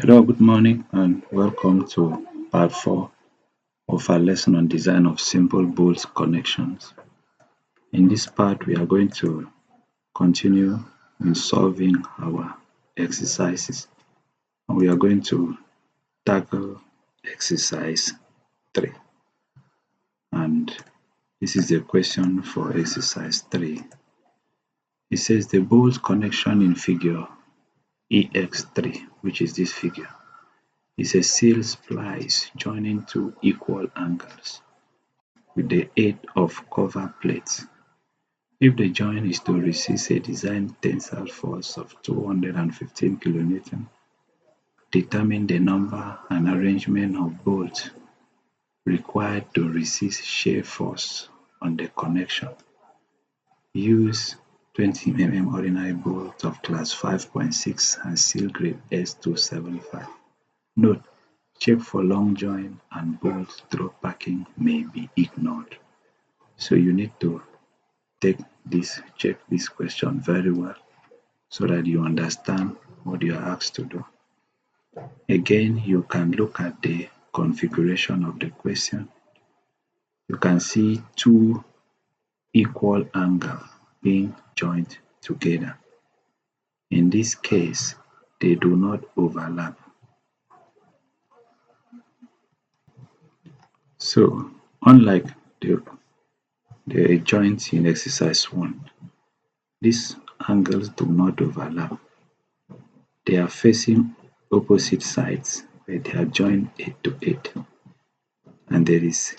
Hello, good morning, and welcome to part 4 of our lesson on design of simple bolt connections. In this part, we are going to continue in solving our exercises, and we are going to tackle exercise 3. And this is the question for exercise 3. It says the bolt connection in figure EX3, which is this figure, is a steel splice joining two equal angles with the aid of cover plates. If the joint is to resist a design tensile force of 215 kN, determine the number and arrangement of bolts required to resist shear force on the connection. Use 20 mm ordinary bolt of class 5.6 and steel grade S275. Note: check for long joint and bolt through packing may be ignored. So you need to check this question very well so that you understand what you are asked to do. Again, you can look at the configuration of the question. You can see two equal angles being joined together. In this case, they do not overlap. So, unlike the joints in exercise 1, these angles do not overlap. They are facing opposite sides, but they are joined 8 to 8, and there is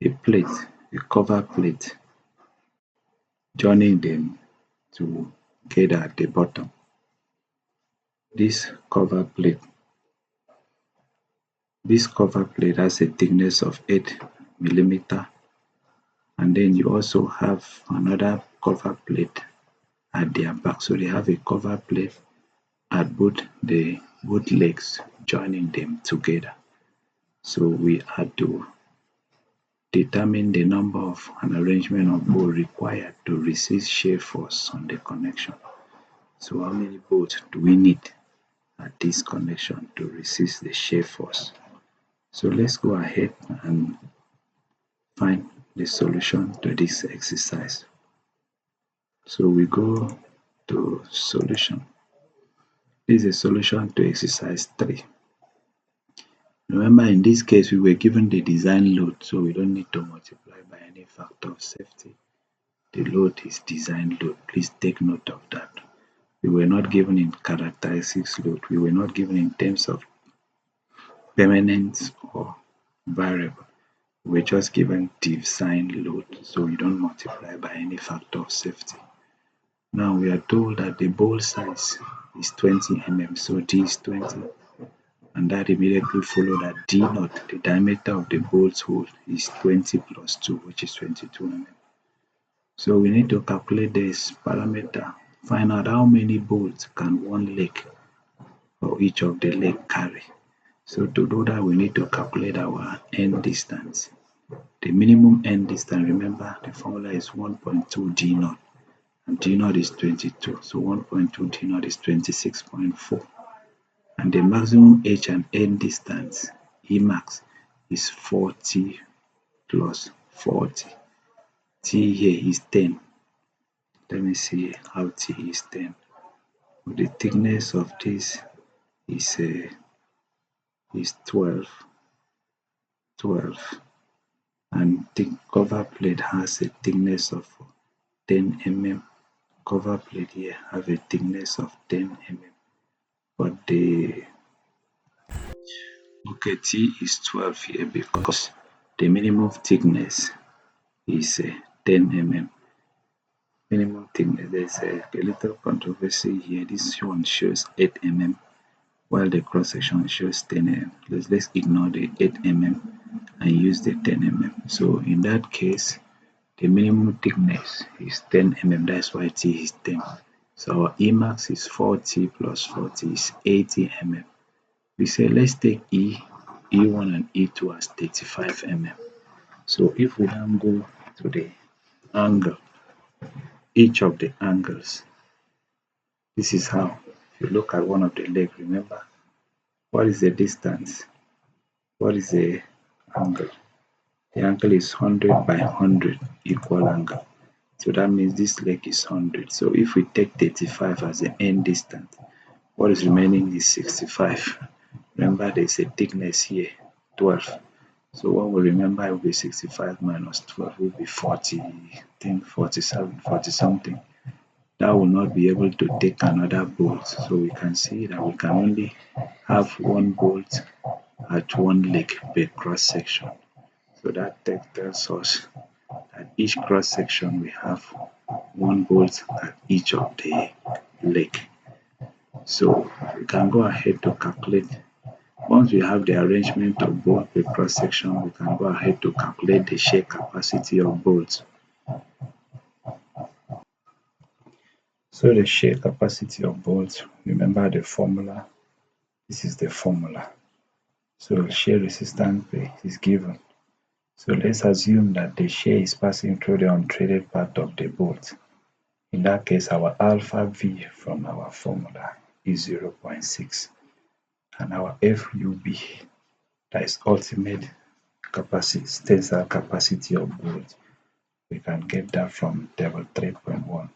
a plate, a cover plate, joining them together at the bottom. This cover plate has a thickness of 8 mm, and then you also have another cover plate at their back. So they have a cover plate at both legs, joining them together. So we had to determine the number of an arrangement of bolts required to resist shear force on the connection. So how many bolts do we need at this connection to resist the shear force? So let's go ahead and find the solution to this exercise. So we go to solution. This is a solution to exercise 3. Remember, in this case, we were given the design load, so we don't need to multiply by any factor of safety. The load is design load. Please take note of that. We were not given in characteristics load. We were not given in terms of permanent or variable. We were just given design load, so we don't multiply by any factor of safety. Now we are told that the bolt size is 20 mm, so D is 20. And that immediately follow that D naught, the diameter of the bolt hole, is 20 plus 2, which is 22 mm. So we need to calculate this parameter, find out how many bolts can one leg or each of the leg carry. So to do that, we need to calculate our end distance. The minimum end distance, remember, the formula is 1.2 D naught, and D naught is 22, so 1.2 D naught is 26.4. And the maximum H and end distance, Emax, is 40 plus 40. T here is 10. Let me see how T is 10. The thickness of this is 12, and the cover plate has a thickness of 10 mm. Cover plate here have a thickness of 10 mm. But T is 12 here because the minimum thickness is 10 mm. Minimum thickness, there's a little controversy here. This one shows 8 mm while the cross section shows 10 mm. Let's ignore the 8 mm and use the 10 mm. So in that case, the minimum thickness is 10 mm. That's why T is 10. So our Emax is 40 plus 40 is 80 mm. We say let's take E1 and E2 as 35 mm. So if we now go to the angle, each of the angles, this is how. If you look at one of the legs, remember What is the distance? What is the angle? The angle is 100 by 100 equal angle. So that means this leg is 100. So if we take 35 as the end distance, what is remaining is 65. Remember, there's a thickness here, 12. So what we remember will be 65 minus 12 will be 40, I think 47, 40 something. That will not be able to take another bolt. So we can see that we can only have one bolt at one leg per cross section. So that tells us that each cross section we have one bolt at each of the leg. So we can go ahead to calculate. Once we have the arrangement of bolt per cross section, we can go ahead to calculate the shear capacity of bolts. So the shear capacity of bolts, remember the formula. This is the formula. So shear resistance is given. So let's assume that the shear is passing through the untreated part of the bolt. In that case, our alpha V from our formula is 0.6. And our FUB, that is ultimate capacity, tensile capacity of bolt, we can get that from table 3.1.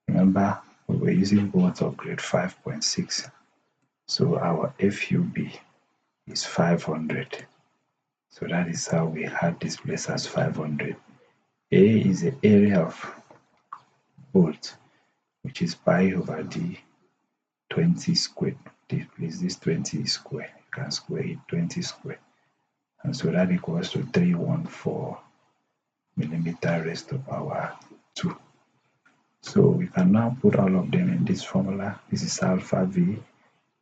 Remember, we were using bolts of grade 5.6. So our FUB is 500. So that is how we had this place as 500. A is the area of bolt, which is pi over d 20 squared. This 20 is square. You can square it 20 squared. And so that equals to 314 millimeter raised to power 2. So we can now put all of them in this formula. This is alpha V,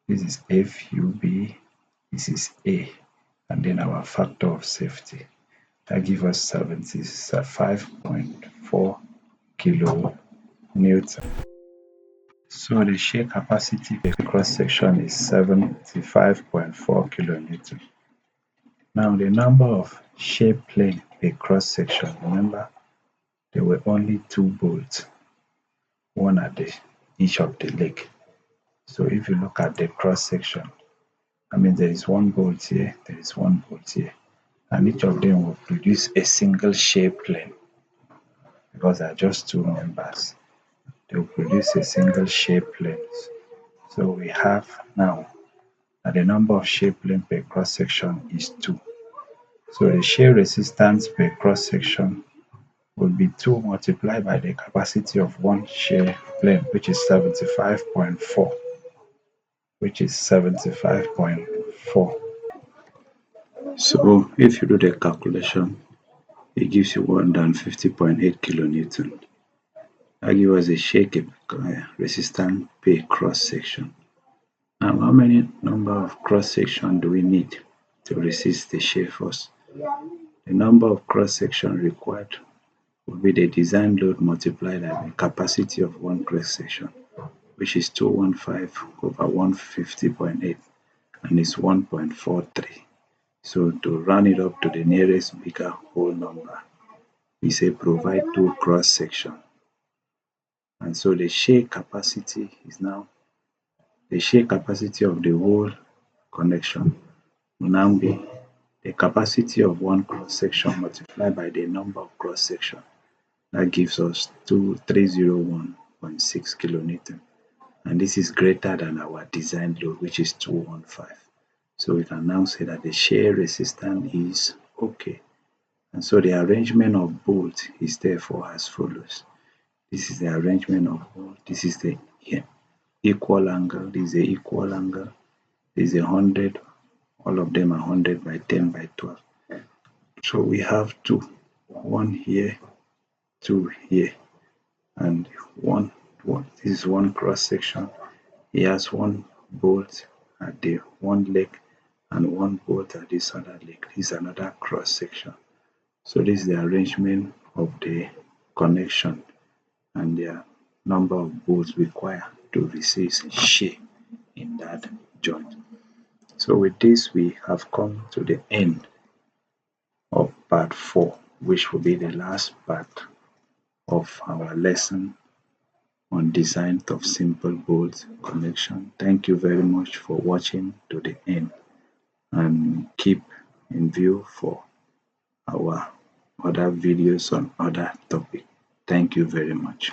this is FUB, this is A, and then our factor of safety. That gives us 75.4 kilonewton. So the shear capacity per cross section is 75.4 kilonewton. Now the number of shear plane per cross section, remember there were only 2 bolts, one at each of the leg. So if you look at the cross section, I mean there is 1 bolt here, there is 1 bolt here, and each of them will produce a single shear plane because they are just 2 members. They will produce a single shear plane. So we have now that the number of shear plane per cross section is 2. So the shear resistance per cross section will be 2 multiplied by the capacity of one shear plane, which is 75.4, which is 75.4. So if you do the calculation, it gives you 150.8 kilonewton. That gives us a shear resistance per cross section. Now, how many number of cross section do we need to resist the shear force? The number of cross section required will be the design load multiplied by the capacity of one cross section, which is 215 over 150.8, and is 1.43. So to round it up to the nearest bigger whole number, we say provide 2 cross section. And so the shear capacity is now the shear capacity of the whole connection will now be the capacity of one cross section multiplied by the number of cross section. That gives us 301.6 kilonewton, and this is greater than our design load, which is 215. So we can now say that the shear resistance is okay. And so the arrangement of bolt is therefore as follows. This is the arrangement of bolt. This is the equal angle. This is the equal angle. This is 100. All of them are 100 by 10 by 12. So we have 2. 1 here, 2 here, and 1. This is one cross section. He has 1 bolt at the one leg and 1 bolt at this other leg. This is another cross section. So this is the arrangement of the connection and the number of bolts required to resist shear in that joint. So with this, we have come to the end of part 4, which will be the last part of our lesson on design of simple bolt connection. Thank you very much for watching to the end, and keep in view for our other videos on other topic. Thank you very much.